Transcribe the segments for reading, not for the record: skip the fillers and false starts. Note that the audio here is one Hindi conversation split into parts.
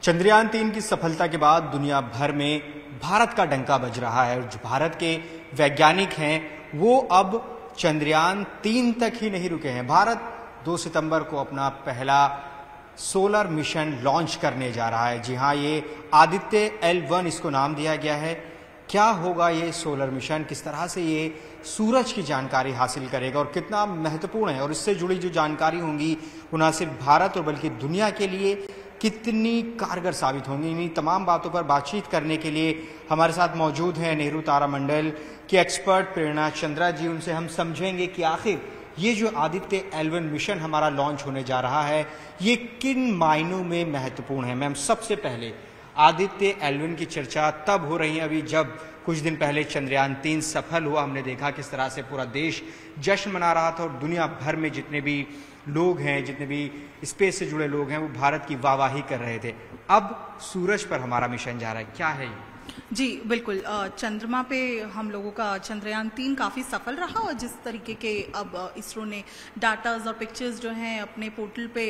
चंद्रयान-3 की सफलता के बाद दुनिया भर में भारत का डंका बज रहा है और जो भारत के वैज्ञानिक हैं वो अब चंद्रयान-3 तक ही नहीं रुके हैं। भारत 2 सितंबर को अपना पहला सोलर मिशन लॉन्च करने जा रहा है। जी हाँ, ये आदित्य L1 इसको नाम दिया गया है। क्या होगा ये सोलर मिशन, किस तरह से ये सूरज की जानकारी हासिल करेगा और कितना महत्वपूर्ण है, और इससे जुड़ी जो जानकारी होंगी वो न सिर्फ भारत और बल्कि दुनिया के लिए कितनी कारगर साबित होंगी। इन्हीं तमाम बातों पर बातचीत करने के लिए हमारे साथ मौजूद हैं नेहरू तारामंडल के एक्सपर्ट प्रेरणा चंद्रा जी। उनसे हम समझेंगे कि आखिर ये जो आदित्य L1 मिशन हमारा लॉन्च होने जा रहा है ये किन मायनों में महत्वपूर्ण है। मैम, सबसे पहले आदित्य L1 की चर्चा तब हो रही है अभी जब कुछ दिन पहले चंद्रयान-3 सफल हुआ। हमने देखा किस तरह से पूरा देश जश्न मना रहा था और दुनिया भर में जितने भी लोग हैं, जितने भी स्पेस से जुड़े लोग हैं, वो भारत की वाहवाही कर रहे थे। अब सूरज पर हमारा मिशन जा रहा है, क्या है ये? जी बिल्कुल, चंद्रमा पे हम लोगों का चंद्रयान-3 काफ़ी सफल रहा और जिस तरीके के अब इसरो ने डाटाज और पिक्चर्स जो हैं अपने पोर्टल पे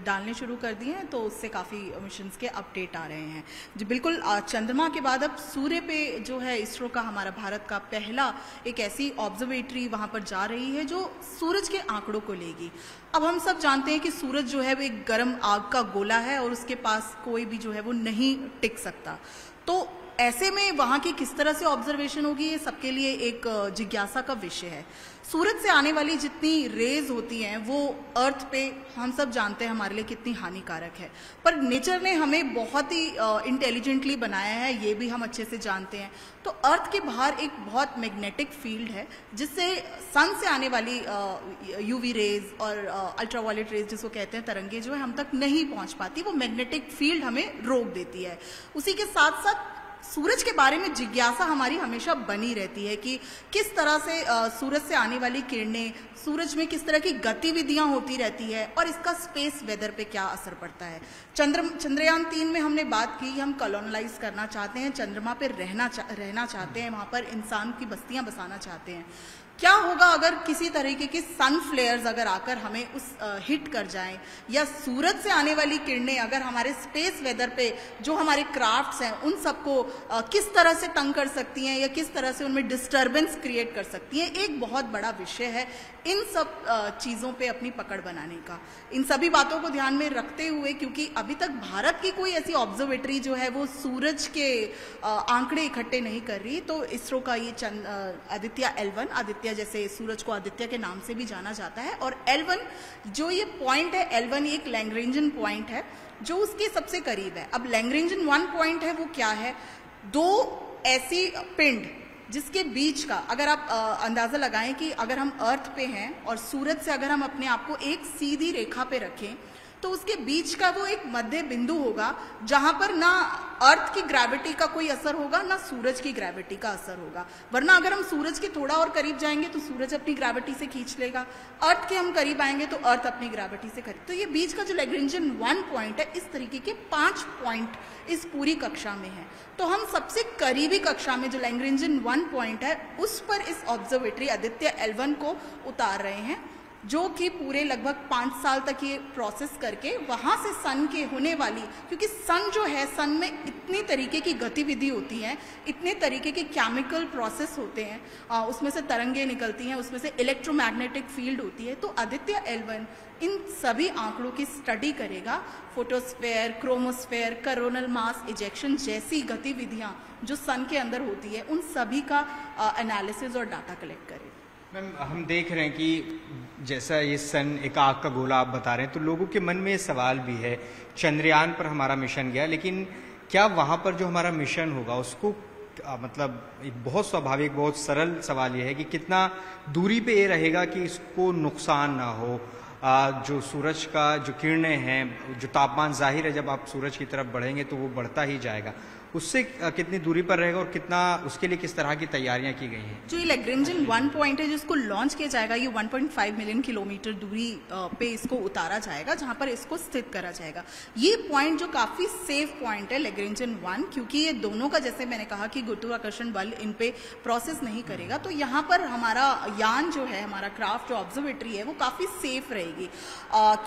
डालने शुरू कर दिए हैं तो उससे काफ़ी मिशंस के अपडेट आ रहे हैं। जी बिल्कुल, चंद्रमा के बाद अब सूर्य पे जो है इसरो का, हमारा भारत का पहला एक ऐसी ऑब्जर्वेटरी वहाँ पर जा रही है जो सूरज के आंकड़ों को लेगी। अब हम सब जानते हैं कि सूरज जो है वो एक गर्म आग का गोला है और उसके पास कोई भी जो है वो नहीं टिक सकता। तो ऐसे में वहाँ की किस तरह से ऑब्जर्वेशन होगी ये सबके लिए एक जिज्ञासा का विषय है। सूरज से आने वाली जितनी रेज होती हैं वो अर्थ पे हम सब जानते हैं हमारे लिए कितनी हानिकारक है, पर नेचर ने हमें बहुत ही इंटेलिजेंटली बनाया है, ये भी हम अच्छे से जानते हैं। तो अर्थ के बाहर एक बहुत मैग्नेटिक फील्ड है जिससे सन से आने वाली यूवी रेज और अल्ट्रावायलेट रेज जिसको कहते हैं तरंगे जो है हम तक नहीं पहुंच पाती। वो मैग्नेटिक फील्ड हमें रोक देती है। उसी के साथ साथ सूरज के बारे में जिज्ञासा हमारी हमेशा बनी रहती है कि किस तरह से सूरज से आने वाली किरणें, सूरज में किस तरह की गतिविधियां होती रहती है और इसका स्पेस वेदर पे क्या असर पड़ता है। चंद्रयान-3 में हमने बात की, हम कॉलोनाइज करना चाहते हैं, चंद्रमा पे रहना चाहते हैं, वहां पर इंसान की बस्तियां बसाना चाहते हैं। क्या होगा अगर किसी तरीके की सन फ्लेयर्स अगर आकर हमें उस हिट कर जाएं, या सूरज से आने वाली किरणें अगर हमारे स्पेस वेदर पे जो हमारे क्राफ्ट्स हैं उन सबको किस तरह से तंग कर सकती हैं या किस तरह से उनमें डिस्टर्बेंस क्रिएट कर सकती हैं, एक बहुत बड़ा विषय है इन सब चीज़ों पे अपनी पकड़ बनाने का। इन सभी बातों को ध्यान में रखते हुए, क्योंकि अभी तक भारत की कोई ऐसी ऑब्जर्वेटरी जो है वो सूरज के आंकड़े इकट्ठे नहीं कर रही, तो इसरो का ये आदित्य L1, आदित्य जैसे सूरज को आदित्य के नाम से भी जाना जाता है, और L1 जो ये पॉइंट है, L1 एक लैग्रेंजियन पॉइंट है जो उसके सबसे करीब है। अब लैग्रेंजियन 1 पॉइंट है वो क्या है? दो ऐसी पिंड जिसके बीच का अगर आप अंदाजा लगाएं कि अगर हम अर्थ पे हैं और सूरज से अगर हम अपने आप को एक सीधी रेखा पे रखें तो उसके बीच का वो एक मध्य बिंदु होगा जहां पर ना अर्थ की ग्रेविटी का कोई असर होगा ना सूरज की ग्रेविटी का असर होगा। वरना अगर हम सूरज के थोड़ा और करीब जाएंगे तो सूरज अपनी ग्रेविटी से खींच लेगा, अर्थ के हम करीब आएंगे तो अर्थ अपनी ग्रेविटी से करीब। तो ये बीच का जो लैग्रेंजियन 1 पॉइंट है, इस तरीके के 5 पॉइंट इस पूरी कक्षा में है। तो हम सबसे करीबी कक्षा में जो लैग्रेंजियन 1 पॉइंट है उस पर इस ऑब्जर्वेटरी आदित्य L1 को उतार रहे हैं, जो कि पूरे लगभग 5 साल तक ये प्रोसेस करके वहाँ से सन के होने वाली, क्योंकि सन जो है, सन में इतनी तरीके की गतिविधि होती है, इतने तरीके के केमिकल प्रोसेस होते हैं, उसमें से तरंगे निकलती हैं, उसमें से इलेक्ट्रोमैग्नेटिक फील्ड होती है। तो आदित्य L1 इन सभी आंकड़ों की स्टडी करेगा। Photosphere, chromosphere, coronal mass ejection जैसी गतिविधियाँ जो सन के अंदर होती है उन सभी का एनालिसिस और डाटा कलेक्ट करेगा। मैम, हम देख रहे हैं कि जैसा ये सन एक आग का गोला आप बता रहे हैं तो लोगों के मन में ये सवाल भी है, चंद्रयान पर हमारा मिशन गया, लेकिन क्या वहाँ पर जो हमारा मिशन होगा उसको मतलब एक बहुत स्वाभाविक, बहुत सरल सवाल ये है कि कितना दूरी पे ये रहेगा कि इसको नुकसान ना हो। जो सूरज का जो किरणें हैं, जो तापमान, जाहिर है जब आप सूरज की तरफ बढ़ेंगे तो वो बढ़ता ही जाएगा, उससे कितनी दूरी पर रहेगा और कितना उसके लिए किस तरह की तैयारियां की गई हैं? जो ये लैग्रेंजन 1 पॉइंट है जिसको लॉन्च किया जाएगा, ये 1.5 मिलियन किलोमीटर दूरी पे इसको उतारा जाएगा, जहां पर इसको स्थित करा जाएगा। ये पॉइंट जो काफी सेफ पॉइंट है लैग्रेंजन 1, क्योंकि ये दोनों का, जैसे मैंने कहा कि गुरुत्वाकर्षण बल इन पे प्रोसेस नहीं करेगा, तो यहाँ पर हमारा यान जो है, हमारा क्राफ्ट जो ऑब्जर्वेटरी है वो काफी सेफ रहेगी।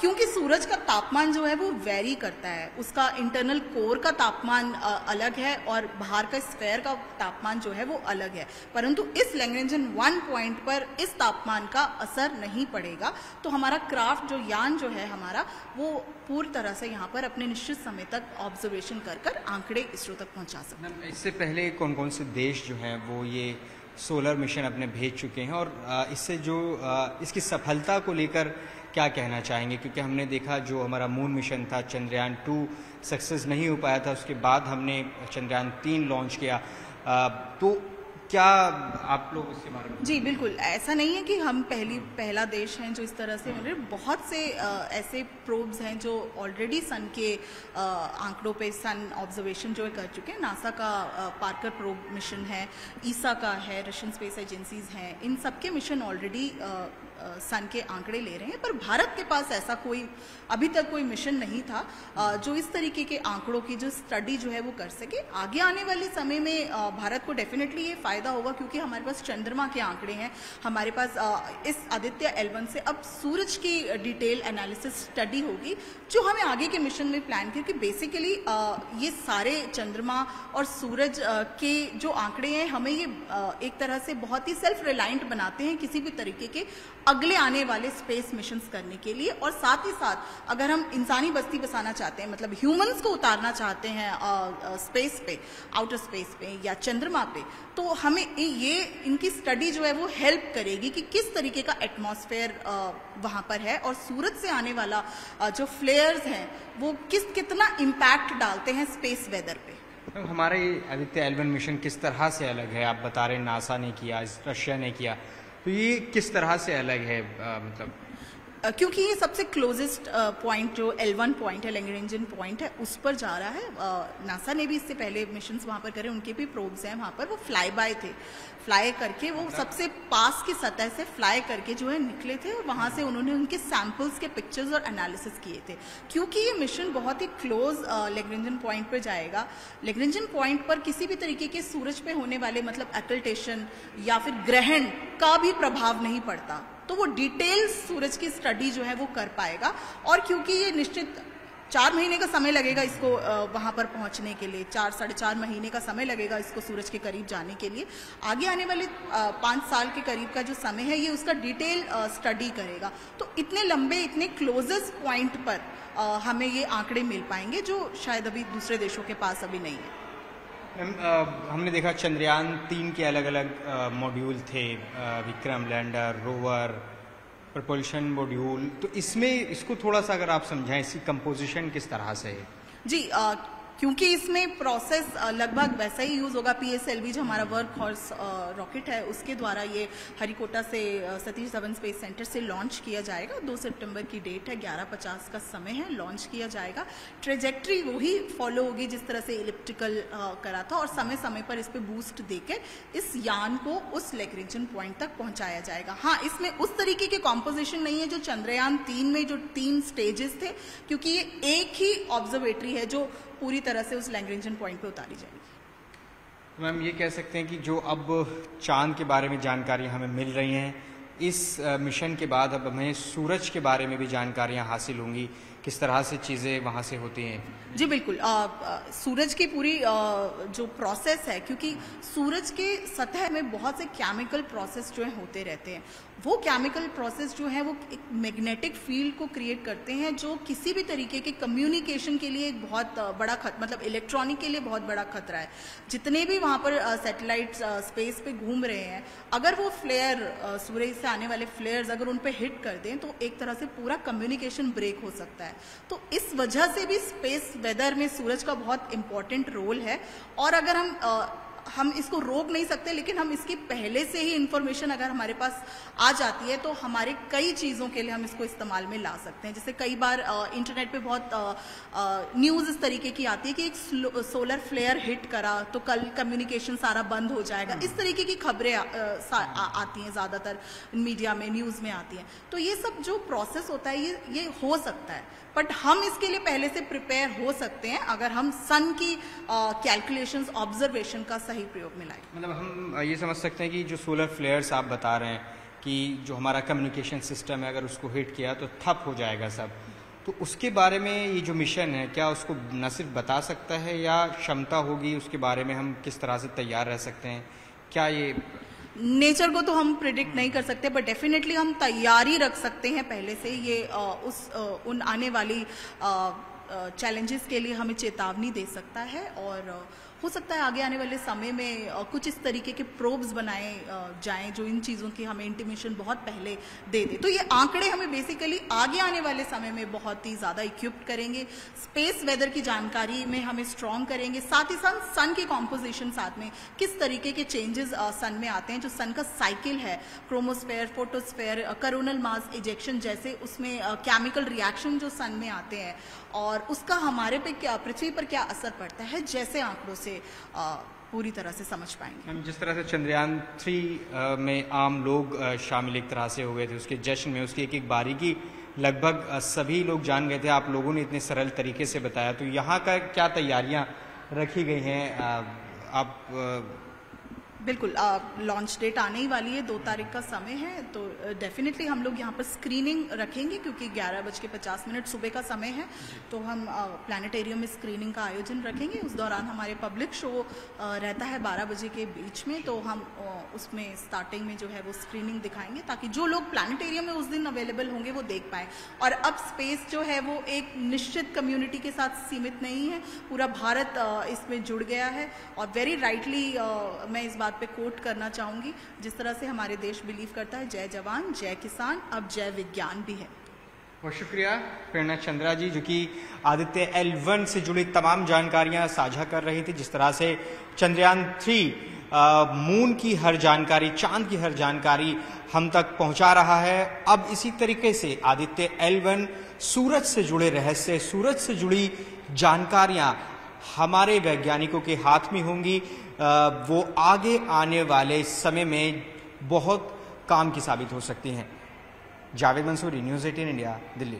क्योंकि सूरज का तापमान जो है वो वेरी करता है, उसका इंटरनल कोर का तापमान अलग है और बाहर का स्फेयर का तापमान जो है वो अलग है, परंतु इस लैग्रेंजन 1 पॉइंट पर इस तापमान का असर नहीं पड़ेगा। तो हमारा क्राफ्ट जो यान जो है हमारा, वो पूरी तरह से यहाँ पर अपने निश्चित समय तक ऑब्जर्वेशन कर आंकड़े इसरो तक पहुंचा सकते हैं। इससे पहले कौन कौन से देश जो हैं वो ये सोलर मिशन अपने भेज चुके हैं, और इससे जो इसकी सफलता को लेकर क्या कहना चाहेंगे? क्योंकि हमने देखा जो हमारा मून मिशन था चंद्रयान 2 सक्सेस नहीं हो पाया था, उसके बाद हमने चंद्रयान 3 लॉन्च किया, तो क्या आप लोग उसके बारे में? जी बिल्कुल, ऐसा नहीं है कि हम पहला देश हैं जो इस तरह से, बहुत से ऐसे प्रोब्स हैं जो ऑलरेडी सन के आंकड़ों पे सन ऑब्जर्वेशन जो है कर चुके हैं। नासा का पार्कर प्रोब मिशन है, ईसा का है, रशियन स्पेस एजेंसीज हैं, इन सबके मिशन ऑलरेडी सन के आंकड़े ले रहे हैं। पर भारत के पास ऐसा कोई अभी तक कोई मिशन नहीं था जो इस तरीके के आंकड़ों की जो स्टडी जो है वो कर सके। आगे आने वाले समय में भारत को डेफिनेटली ये फायदा होगा, क्योंकि हमारे पास चंद्रमा के आंकड़े हैं, हमारे पास इस आदित्य L1 से अब सूरज की डिटेल एनालिसिस स्टडी होगी, जो हमें आगे के मिशन में प्लान क्योंकि बेसिकली ये सारे चंद्रमा और सूरज के जो आंकड़े हैं हमें ये एक तरह से बहुत ही सेल्फ रिलायंट बनाते हैं किसी भी तरीके के अगले आने वाले स्पेस मिशंस करने के लिए। और साथ ही साथ अगर हम इंसानी बस्ती बसाना चाहते हैं, मतलब ह्यूमंस को उतारना चाहते हैं स्पेस पे, आउटर स्पेस पे या चंद्रमा पे, तो हमें ये इनकी स्टडी जो है वो हेल्प करेगी कि किस तरीके का एटमॉस्फेयर वहां पर है और सूरज से आने वाला जो फ्लेयर्स हैं वो कितना इम्पैक्ट डालते हैं स्पेस वेदर पे। तो हमारे आदित्य L1 मिशन किस तरह से अलग है? आप बता रहे नासा ने किया, रशिया ने किया, तो ये किस तरह से अलग है? मतलब क्योंकि ये सबसे क्लोजेस्ट पॉइंट जो L1 पॉइंट है, लैग्रेंजन पॉइंट है, उस पर जा रहा है। नासा ने भी इससे पहले मिशंस वहाँ पर करे, उनके भी प्रोब्स हैं वहाँ पर, वो फ्लाई बाय थे, फ्लाई करके वो सबसे पास की सतह से फ्लाई करके जो है निकले थे और वहाँ से उन्होंने उनके सैंपल्स के पिक्चर्स और एनालिसिस किए थे। क्योंकि ये मिशन बहुत ही क्लोज लैग्रेंजन पॉइंट पर जाएगा, लैग्रेंजन पॉइंट पर किसी भी तरीके के सूरज पे होने वाले मतलब अकल्टेशन या फिर ग्रहण का भी प्रभाव नहीं पड़ता, तो वो डिटेल सूरज की स्टडी जो है वो कर पाएगा। और क्योंकि ये निश्चित 4 महीने का समय लगेगा इसको वहां पर पहुंचने के लिए, 4-4.5 महीने का समय लगेगा इसको सूरज के करीब जाने के लिए। आगे आने वाले 5 साल के करीब का जो समय है ये उसका डिटेल स्टडी करेगा। तो इतने लंबे, इतने क्लोजेस्ट पॉइंट पर हमें ये आंकड़े मिल पाएंगे जो शायद अभी दूसरे देशों के पास अभी नहीं है। हमने देखा चंद्रयान 3 के अलग अलग मॉड्यूल थे, Vikram lander, rover, propulsion module, तो इसमें इसको थोड़ा सा अगर आप समझाएं, इसकी कंपोजिशन किस तरह से है? जी क्योंकि इसमें प्रोसेस लगभग वैसा ही यूज होगा। PSLV जो हमारा वर्क हॉर्स रॉकेट है उसके द्वारा ये हरिकोटा से सतीश धवन स्पेस सेंटर से लॉन्च किया जाएगा। 2 सितंबर की डेट है, 11:50 का समय है, लॉन्च किया जाएगा। ट्रेजेक्ट्री वही फॉलो होगी जिस तरह से इलिप्टिकल करा था और समय समय पर इस पे बूस्ट देकर इस यान को उस लैग्रेंजन पॉइंट तक पहुंचाया जाएगा। हाँ, इसमें उस तरीके के कॉम्पोजिशन नहीं है जो चंद्रयान 3 में जो 3 स्टेजेस थे, क्योंकि ये एक ही ऑब्जर्वेटरी है जो पूरी तरह से उस लैग्रेंजन पॉइंट पे उतारी जाएगी। मैम ये कह सकते हैं कि जो अब चांद के बारे में जानकारियां हमें मिल रही हैं, इस मिशन के बाद अब हमें सूरज के बारे में भी जानकारियां हासिल होंगी, किस तरह से चीज़ें वहाँ से होती हैं? जी बिल्कुल, सूरज की पूरी जो प्रोसेस है, क्योंकि सूरज के सतह में बहुत से केमिकल प्रोसेस जो है होते रहते हैं, वो केमिकल प्रोसेस जो है वो एक मैग्नेटिक फील्ड को क्रिएट करते हैं जो किसी भी तरीके के कम्युनिकेशन के लिए एक बहुत बड़ा मतलब इलेक्ट्रॉनिक के लिए बहुत बड़ा खतरा है। जितने भी वहाँ पर सैटेलाइट स्पेस पे घूम रहे हैं, अगर वो फ्लेयर सूरज से आने वाले फ्लेयर्स अगर उन पे हिट कर दें तो एक तरह से पूरा कम्युनिकेशन ब्रेक हो सकता है। तो इस वजह से भी स्पेस वेदर में सूरज का बहुत इंपॉर्टेंट रोल है। और अगर हम हम इसको रोक नहीं सकते, लेकिन हम इसकी पहले से ही इंफॉर्मेशन अगर हमारे पास आ जाती है तो हमारे कई चीज़ों के लिए हम इसको इस्तेमाल में ला सकते हैं। जैसे कई बार इंटरनेट पे बहुत न्यूज़ इस तरीके की आती है कि एक सोलर फ्लेयर हिट करा तो कल कम्युनिकेशन सारा बंद हो जाएगा। इस तरीके की खबरें आती हैं, ज़्यादातर मीडिया में, न्यूज़ में आती हैं। तो ये सब जो प्रोसेस होता है ये हो सकता है, बट हम इसके लिए पहले से प्रिपेयर हो सकते हैं अगर हम सन की कैलकुलेशंस, ऑब्जर्वेशन का सही प्रयोग में लाएं। मतलब हम ये समझ सकते हैं कि जो सोलर फ्लेयर्स आप बता रहे हैं कि जो हमारा कम्युनिकेशन सिस्टम है अगर उसको हिट किया तो ठप हो जाएगा सब, तो उसके बारे में ये जो मिशन है क्या उसको न सिर्फ बता सकता है या क्षमता होगी उसके बारे में हम किस तरह से तैयार रह सकते हैं? क्या ये नेचर को तो हम प्रिडिक्ट नहीं कर सकते, बट डेफिनेटली हम तैयारी रख सकते हैं पहले से। ये उन आने वाली चैलेंजेस के लिए हमें चेतावनी दे सकता है, और हो सकता है आगे आने वाले समय में कुछ इस तरीके के प्रोब्स बनाए जाएं जो इन चीज़ों की हमें इंटीमेशन बहुत पहले दे दे। तो ये आंकड़े हमें बेसिकली आगे आने वाले समय में बहुत ही ज़्यादा इक्विप्ड करेंगे, स्पेस वेदर की जानकारी में हमें स्ट्रॉन्ग करेंगे, साथ ही साथ सन की कॉम्पोजिशन, साथ में किस तरीके के चेंजेस सन में आते हैं, जो सन का साइकिल है, chromosphere, photosphere, coronal mass ejection जैसे उसमें केमिकल रिएक्शन जो सन में आते हैं और उसका हमारे पे क्या, पृथ्वी पर क्या असर पड़ता है, जैसे आंकड़ों से पूरी तरह से समझ पाएंगे। हम जिस तरह से चंद्रयान 3 में आम लोग शामिल एक तरह से हो गए थे, उसके जश्न में उसकी एक एक बारीकी लगभग सभी लोग जान गए थे, आप लोगों ने इतने सरल तरीके से बताया। तो यहाँ का क्या तैयारियां रखी गई हैं? आप बिल्कुल, लॉन्च डेट आने ही वाली है, 2 तारीख का समय है, तो डेफिनेटली हम लोग यहाँ पर स्क्रीनिंग रखेंगे क्योंकि 11:50 सुबह का समय है, तो हम प्लानिटेरियम में स्क्रीनिंग का आयोजन रखेंगे। उस दौरान हमारे पब्लिक शो रहता है 12 बजे के बीच में, तो हम उसमें स्टार्टिंग में जो है वो स्क्रीनिंग दिखाएंगे ताकि जो लोग प्लानिटेरियम में उस दिन अवेलेबल होंगे वो देख पाए। और अब स्पेस जो है वो एक निश्चित कम्युनिटी के साथ सीमित नहीं है, पूरा भारत इसमें जुड़ गया है। और वेरी राइटली मैं इस बात पे कोट करना चाहूंगी, जिस तरह से हमारे देश बिलीव करता है, जय जवान जय किसान, अब जय विज्ञान भी है। बहुत शुक्रिया प्रेरणा चंद्रा जी, जो कि आदित्य L1 से जुड़ी तमाम जानकारियां साझा कर रही थी। जिस तरह से चंद्रयान 3 मून की हर जानकारी, चांद की हर जानकारी हम तक पहुंचा रहा है, अब इसी तरीके से आदित्य L1 सूरज से जुड़े रहस्य, सूरज से जुड़ी जानकारियां हमारे वैज्ञानिकों के हाथ में होंगी। वो आगे आने वाले समय में बहुत काम की साबित हो सकती हैं। Javed Mansoori, news 18 India, Delhi.